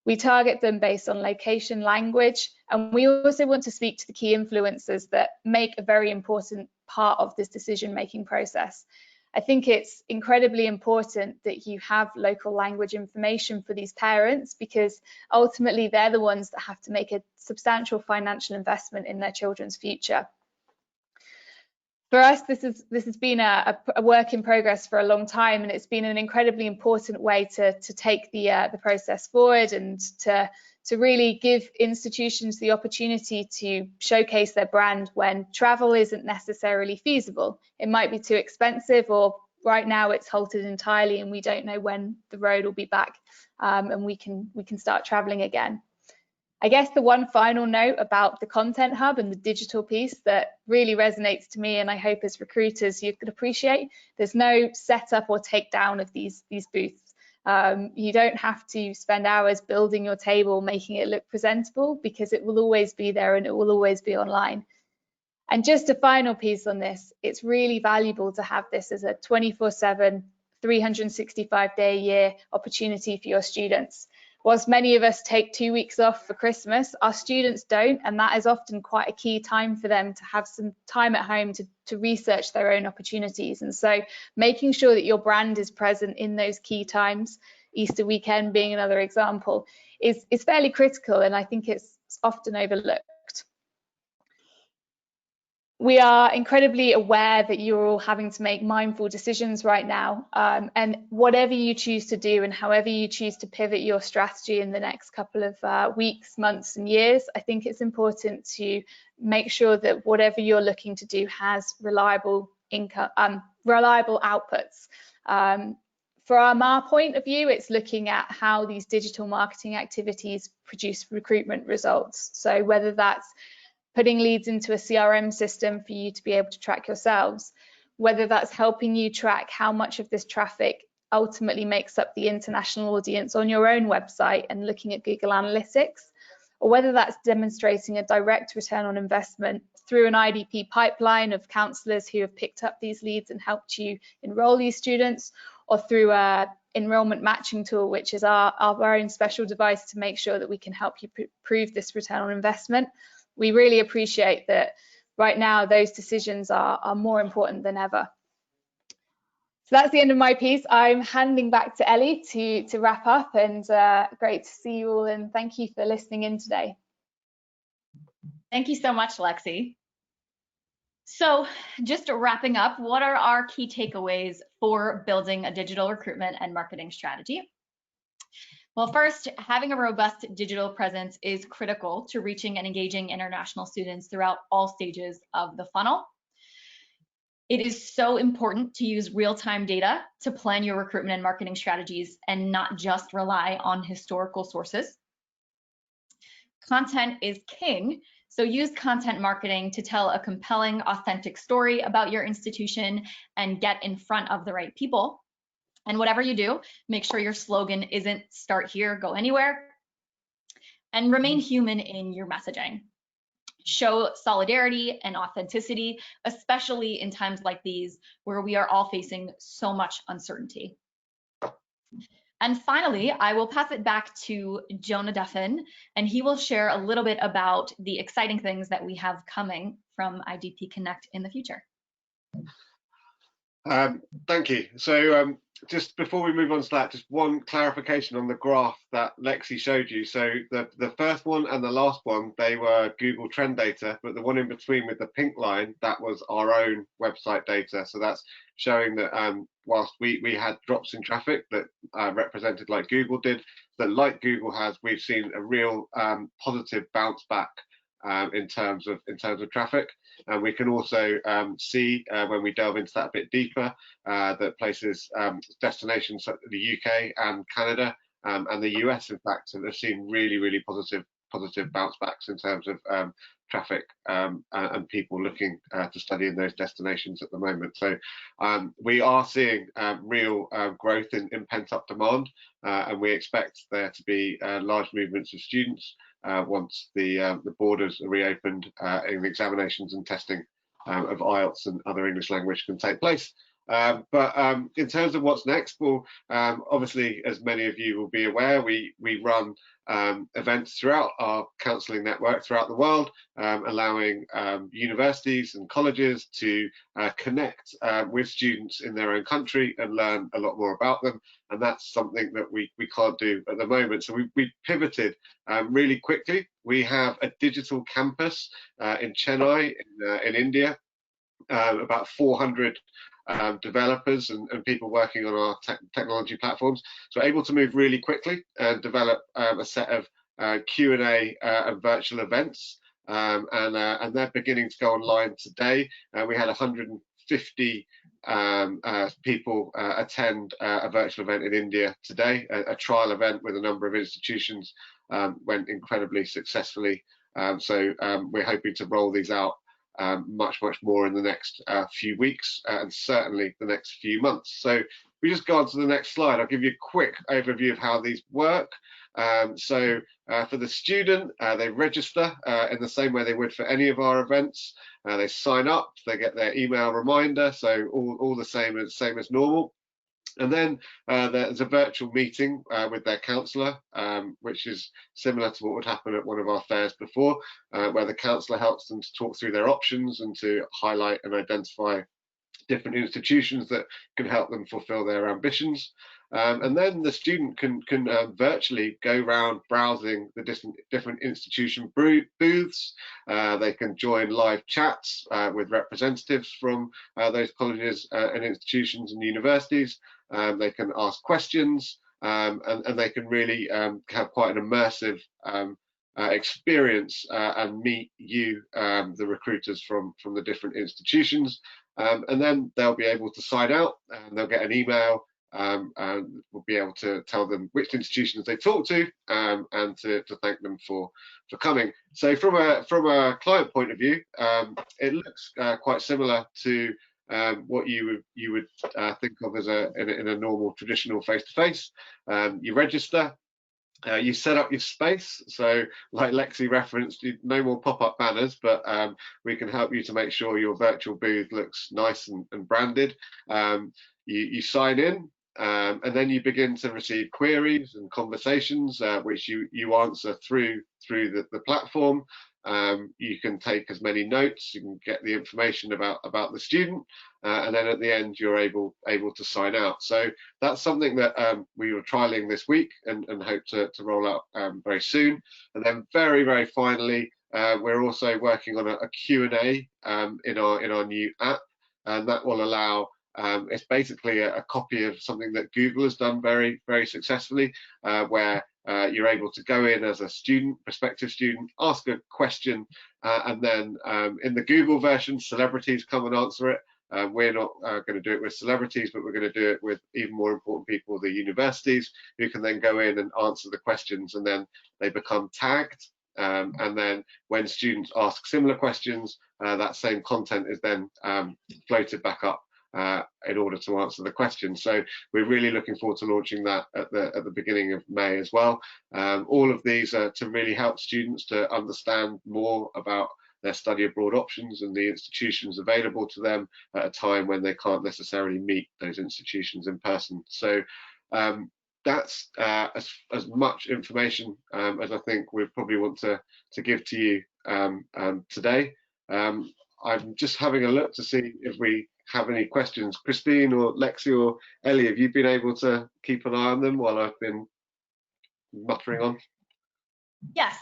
We target them based on location, language, and we also want to speak to the key influencers that make a very important part of this decision-making process. I think it's incredibly important that you have local language information for these parents, because ultimately they're the ones that have to make a substantial financial investment in their children's future. For us, this has been a work in progress for a long time, and it's been an incredibly important way to take the process forward and to really give institutions the opportunity to showcase their brand when travel isn't necessarily feasible. It might be too expensive, or right now it's halted entirely and we don't know when the road will be back and we can start traveling again. I guess the one final note about the Content Hub and the digital piece that really resonates to me, and I hope as recruiters you could appreciate, there's no setup or takedown of these booths. You don't have to spend hours building your table, making it look presentable, because it will always be there and it will always be online. And just a final piece on this, it's really valuable to have this as a 24/7, 365-day-a-year opportunity for your students. Whilst many of us take 2 weeks off for Christmas, our students don't, and that is often quite a key time for them to have some time at home to research their own opportunities. And so making sure that your brand is present in those key times, Easter weekend being another example, is fairly critical, and I think it's often overlooked. We are incredibly aware that you're all having to make mindful decisions right now, and whatever you choose to do and however you choose to pivot your strategy in the next couple of weeks, months and years, I think it's important to make sure that whatever you're looking to do has reliable income, reliable outputs. From our point of view, it's looking at how these digital marketing activities produce recruitment results. So whether that's putting leads into a CRM system for you to be able to track yourselves, whether that's helping you track how much of this traffic ultimately makes up the international audience on your own website and looking at Google Analytics, or whether that's demonstrating a direct return on investment through an IDP pipeline of counsellors who have picked up these leads and helped you enroll these students, or through a enrollment matching tool, which is our own special device to make sure that we can help you prove this return on investment. We really appreciate that right now those decisions are more important than ever. So that's the end of my piece. I'm handing back to Ellie to wrap up, and great to see you all, and thank you for listening in today. Thank you so much, Lexi. So just wrapping up, what are our key takeaways for building a digital recruitment and marketing strategy? Well, first, having a robust digital presence is critical to reaching and engaging international students throughout all stages of the funnel. It is so important to use real-time data to plan your recruitment and marketing strategies and not just rely on historical sources. Content is king, so use content marketing to tell a compelling, authentic story about your institution and get in front of the right people. And whatever you do, make sure your slogan isn't "start here, go anywhere," and remain human in your messaging. Show solidarity and authenticity, especially in times like these where we are all facing so much uncertainty. And finally, I will pass it back to Jonah Duffin, and he will share a little bit about the exciting things that we have coming from IDP Connect in the future. Thank you. So just before we move on to that, just one clarification on the graph that Lexi showed you. So the first one and the last one, they were Google Trend data, but the one in between with the pink line, that was our own website data. So that's showing that whilst we had drops in traffic that represented like Google did, that like Google has, we've seen a real positive bounce back in terms of traffic. And we can also see when we delve into that a bit deeper that places, destinations such as the UK and Canada and the US, in fact, have seen really positive bounce backs in terms of traffic and people looking to study in those destinations at the moment. So we are seeing real growth in pent-up demand, and we expect there to be large movements of students once the borders are reopened and examinations and testing of IELTS and other English language can take place. But in terms of what's next, well, obviously, as many of you will be aware, we run events throughout our counselling network throughout the world, allowing universities and colleges to connect with students in their own country and learn a lot more about them. And that's something that we can't do at the moment. So we pivoted really quickly. We have a digital campus in Chennai in India, about 400 developers and people working on our technology platforms. So we're able to move really quickly and develop a set of Q&A and virtual events, and they're beginning to go online today. We had 150 people attend a virtual event in India today, a trial event with a number of institutions, went incredibly successfully. So we're hoping to roll these out much more in the next few weeks and certainly the next few months. So we just go on to the next slide. I'll give you a quick overview of how these work. So for the student, they register in the same way they would for any of our events. They sign up, they get their email reminder, so all the same as normal. And then there's a virtual meeting with their counsellor, which is similar to what would happen at one of our fairs before, where the counsellor helps them to talk through their options and to highlight and identify different institutions that can help them fulfill their ambitions. And then the student can virtually go around browsing the different institution booths. They can join live chats with representatives from those colleges and institutions and universities. They can ask questions, and they can really have quite an immersive experience and meet you, the recruiters from the different institutions. And then they'll be able to sign out, and they'll get an email, and we'll be able to tell them which institutions they talk to, and to thank them for coming. So from a client point of view, it looks quite similar to what you would think of as in a normal traditional face-to-face. You register. You set up your space, so like Lexi referenced, no more pop-up banners, but we can help you to make sure your virtual booth looks nice and branded. You sign in, and then you begin to receive queries and conversations, which you answer through the platform. You can take as many notes, you can get the information about the student, and then at the end you're able to sign out. So that's something that we were trialing this week and hope to roll out very soon. And then very finally, we're also working on a Q&A in our new app, and that will allow it's basically a copy of something that Google has done very successfully, where you're able to go in as a student, prospective student, ask a question, and then in the Google version, celebrities come and answer it. We're not going to do it with celebrities, but we're going to do it with even more important people, the universities, who can then go in and answer the questions, and then they become tagged. And then when students ask similar questions, that same content is then floated back up in order to answer the question. So we're really looking forward to launching that at the beginning of May as well. All of these are to really help students to understand more about their study abroad options and the institutions available to them at a time when they can't necessarily meet those institutions in person. So that's as much information as I think we probably want to give to you today. I'm just having a look to see if we have any questions. Christine or Lexi or Ellie, have you been able to keep an eye on them while I've been muttering on? Yes.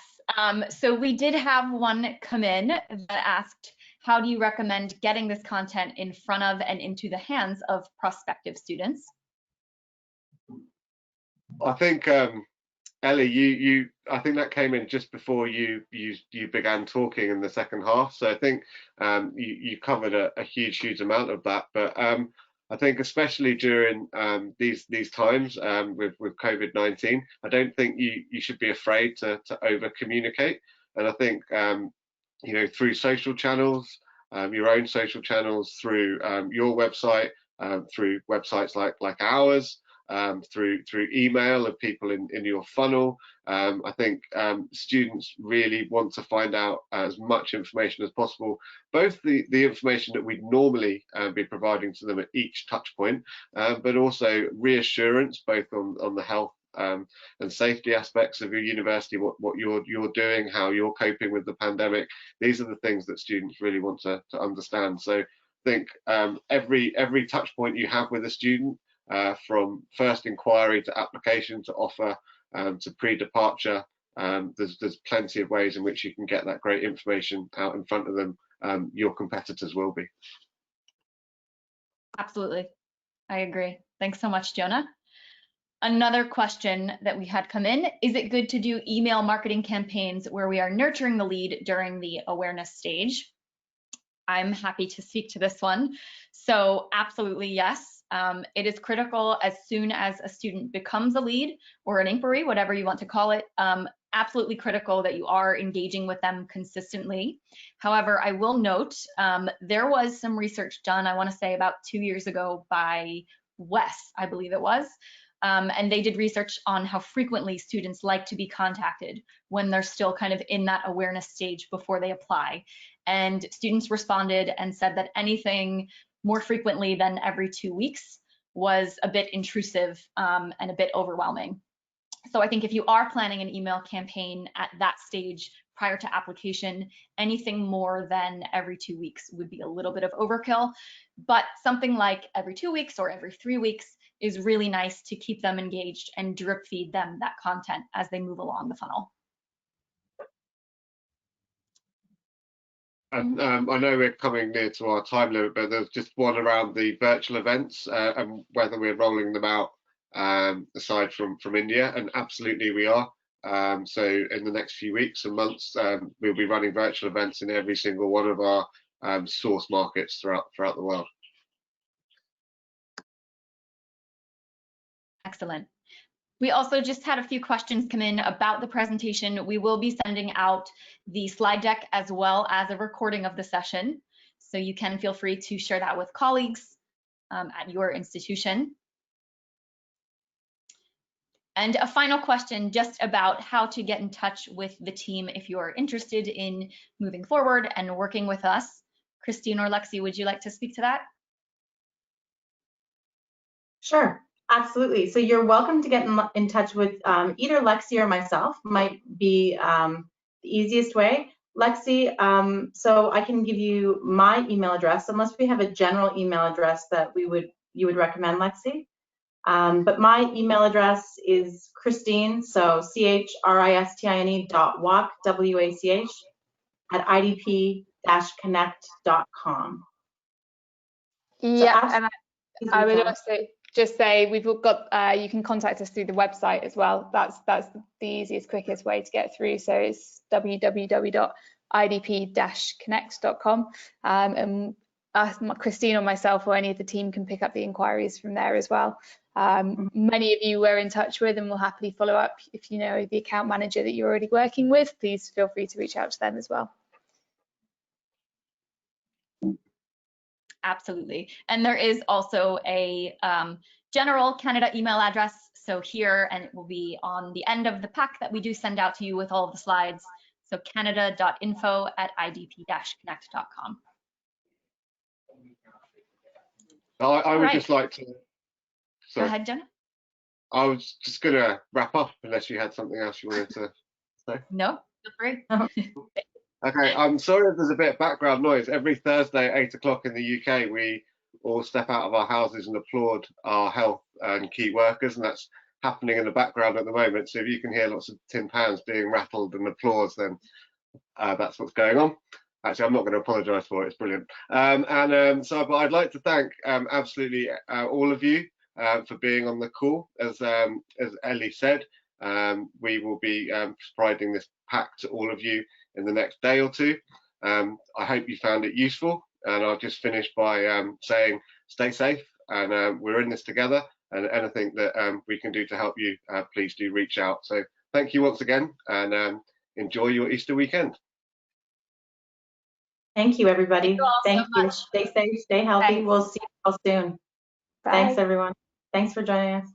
So we did have one come in that asked, how do you recommend getting this content in front of and into the hands of prospective students? I think Ellie, I think that came in just before you began talking in the second half. So I think you covered a huge amount of that. But I think especially during these times with COVID-19, I don't think you should be afraid to over communicate. And I think you know, through social channels, your own social channels, through your website, through websites like ours. Through email of people in your funnel. I think students really want to find out as much information as possible, both the information that we'd normally be providing to them at each touch point, but also reassurance both on the health and safety aspects of your university, what you're doing, how you're coping with the pandemic. These are the things that students really want to understand. So I think every touch point you have with a student, from first inquiry to application to offer to pre-departure, there's plenty of ways in which you can get that great information out in front of them. Your competitors will be. Absolutely. I agree. Thanks so much, Jonah. Another question that we had come in, is it good to do email marketing campaigns where we are nurturing the lead during the awareness stage? I'm happy to speak to this one. So absolutely yes. It is critical as soon as a student becomes a lead or an inquiry, whatever you want to call it, absolutely critical that you are engaging with them consistently. However, I will note there was some research done, I want to say about 2 years ago by Wes, I believe it was, and they did research on how frequently students like to be contacted when they're still kind of in that awareness stage before they apply. And students responded and said that anything more frequently than every 2 weeks was a bit intrusive and a bit overwhelming. So I think if you are planning an email campaign at that stage prior to application, anything more than every 2 weeks would be a little bit of overkill. But something like every 2 weeks or every 3 weeks is really nice to keep them engaged and drip feed them that content as they move along the funnel. I know we're coming near to our time limit, but there's just one around the virtual events and whether we're rolling them out aside from India, and absolutely we are. So in the next few weeks and months, we'll be running virtual events in every single one of our source markets throughout the world. Excellent. We also just had a few questions come in about the presentation. We will be sending out the slide deck as well as a recording of the session. So you can feel free to share that with colleagues at your institution. And a final question just about how to get in touch with the team if you're interested in moving forward and working with us. Christine or Lexi, would you like to speak to that? Sure, absolutely. So you're welcome to get in touch with either Lexi or myself, might be the easiest way. Lexi, so I can give you my email address, unless we have a general email address that you would recommend, Lexi. But my email address is Christine, so CHRISTINE.wach, WACH, at idp-connect.com. Yeah, So and I would also just say we've got, you can contact us through the website as well. That's the easiest, quickest way to get through. So it's www.idp-connect.com. And Christine or myself or any of the team can pick up the inquiries from there as well. Many of you we're in touch with and will happily follow up. If you know the account manager that you're already working with, please feel free to reach out to them as well. Absolutely. And there is also a general Canada email address. So here, and it will be on the end of the pack that we do send out to you with all of the slides. So canada.info@idp-connect.com. I would just like to. Sorry. Go ahead, Jenna. I was just going to wrap up unless you had something else you wanted to say. No, feel free. Okay, I'm sorry if there's a bit of background noise. Every Thursday at 8 o'clock in the UK, we all step out of our houses and applaud our health and key workers, and that's happening in the background at the moment. So if you can hear lots of tin pans being rattled and applause, then that's what's going on. Actually, I'm not going to apologise for it. It's brilliant. But I'd like to thank absolutely all of you for being on the call. As Ellie said, we will be providing this pack to all of you in the next day or two. I hope you found it useful, and I'll just finish by saying stay safe, and we're in this together, and anything that we can do to help you, please do reach out. So thank you once again, and enjoy your Easter weekend. Thank you, everybody. Thank you all so much. Stay safe, stay healthy. Thanks. We'll see you all soon. Bye. Thanks, everyone. Thanks for joining us.